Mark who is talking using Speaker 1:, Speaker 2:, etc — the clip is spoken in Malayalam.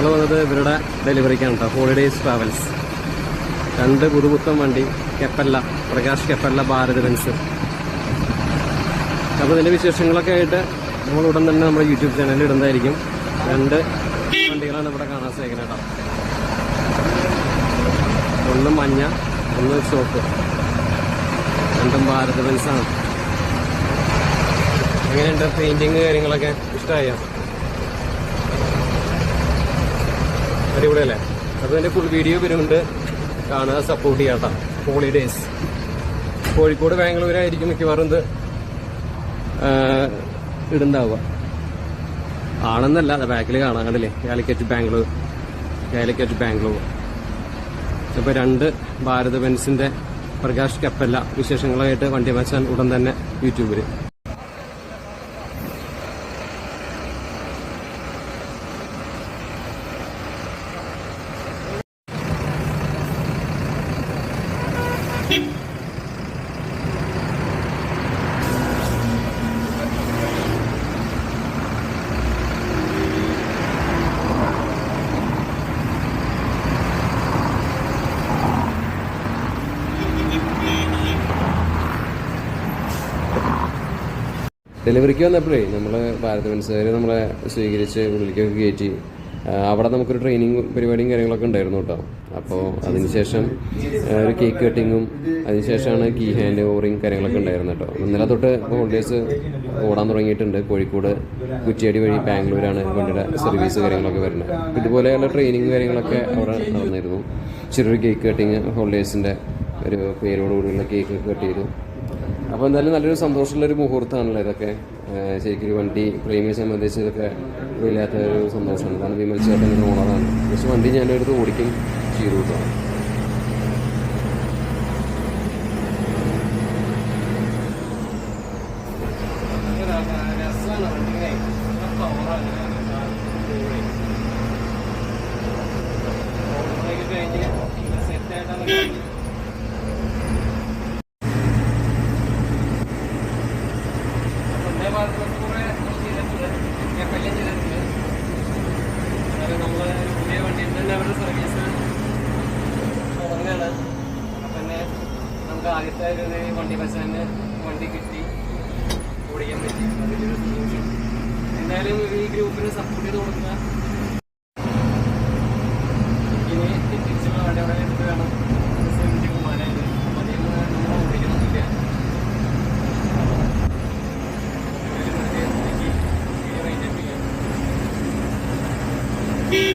Speaker 1: നമ്മൾ വന്നത് ഇവരുടെ ഡെലിവറിക്കാണ് കേട്ടോ. Holidays travels. 2 പുതുപുത്തൻ വണ്ടി, കെപ്പല്ല, പ്രകാശ് കെപ്പല്ല, ഭാരത് ബെൻസ്. അപ്പോൾ ഇതിൻ്റെ വിശേഷങ്ങളൊക്കെ ആയിട്ട് നമ്മൾ ഉടൻ തന്നെ നമ്മുടെ യൂട്യൂബ് ചാനലിൽ ഇടുന്നതായിരിക്കും. 2 വണ്ടികളാണ് ഇവിടെ കാണാൻ സാധിക്കുന്നത് കേട്ടോ. ഒന്ന് മഞ്ഞ, ഒന്ന് ചുവപ്പ്. 2 ഭാരത് ബെൻസാണ്. എങ്ങനെയുണ്ട് പെയിൻറ്റിങ് കാര്യങ്ങളൊക്കെ? ഇഷ്ടമായോ? അടിപൊളിയല്ലേ? അപ്പോൾ ഇതിൻ്റെ ഫുൾ വീഡിയോ വരുന്നുണ്ട്, കാണുക, സപ്പോർട്ട് ചെയ്യാം കേട്ടോ. ഹോളിഡേയ്സ് കോഴിക്കോട് ബാംഗ്ലൂരായിരിക്കും മിക്കവാറും ഇത് ഇടുണ്ടാവുക. ആണെന്നല്ല, അത് ബാക്കിൽ കാണാൻ കണ്ടില്ലേ, കാലിക്കറ്റ് ബാംഗ്ലൂർ. അപ്പോൾ 2 ഭാരത് ബെൻസിൻ്റെ പ്രകാശ് കെപ്പല്ല വിശേഷങ്ങളായിട്ട് വണ്ടി മച്ചാൻ ഉടൻ തന്നെ യൂട്യൂബിൽ. ഡെലിവറിക്ക് വന്നപ്പോഴേ നമ്മൾ ഭാരത് ബെൻസുകാർ നമ്മളെ സ്വീകരിച്ച് ഉള്ളിലേക്കൊക്കെ കയറ്റി. അവിടെ നമുക്കൊരു ട്രെയിനിങ് പരിപാടിയും കാര്യങ്ങളൊക്കെ ഉണ്ടായിരുന്നു കേട്ടോ. അപ്പോൾ അതിനുശേഷം ഒരു കേക്ക് കട്ടിങ്ങും അതിനുശേഷമാണ് കീ ഹാൻഡ് ഓവറിങ് കാര്യങ്ങളൊക്കെ ഉണ്ടായിരുന്നു കേട്ടോ. ഇന്നലെ തൊട്ട് ഹോളിഡേയ്സ് ഓടാൻ തുടങ്ങിയിട്ടുണ്ട്. കോഴിക്കോട് കുറ്റിയാടി വഴി ബാംഗ്ലൂരാണ് വണ്ടിയുടെ സർവീസ് കാര്യങ്ങളൊക്കെ വരുന്നത്. ഇതുപോലെയുള്ള ട്രെയിനിങ് കാര്യങ്ങളൊക്കെ അവിടെ നടന്നിരുന്നു. ചെറിയൊരു കേക്ക് കട്ടിങ്, ഹോളിഡേയ്സിൻ്റെ ഒരു പേരോടുകൂടിയുള്ള കേക്ക് കട്ട് ചെയ്തു. അപ്പോൾ എന്തായാലും നല്ലൊരു സന്തോഷമുള്ളൊരു മുഹൂർത്തമാണല്ലോ ഇതൊക്കെ. ശരിക്കും വണ്ടി പ്രേമിയെ സംബന്ധിച്ച് ഇതൊക്കെ വല്ലാത്തൊരു സന്തോഷമാണ്. കാരണം വിമൽ ചേട്ടൻ ഓണറാണ്. പക്ഷെ വണ്ടി ഞാനൊരു ഓടിക്കും ചെയ്തു കേട്ടോ. ആദ്യത്തെ ഒരു വണ്ടി ബസ്സാന് വണ്ടി കിട്ടി, ഓടിക്കാൻ പറ്റി. എന്തായാലും ഈ ഗ്രൂപ്പിന് സപ്പോർട്ട് ചെയ്ത് കൊടുക്കുക.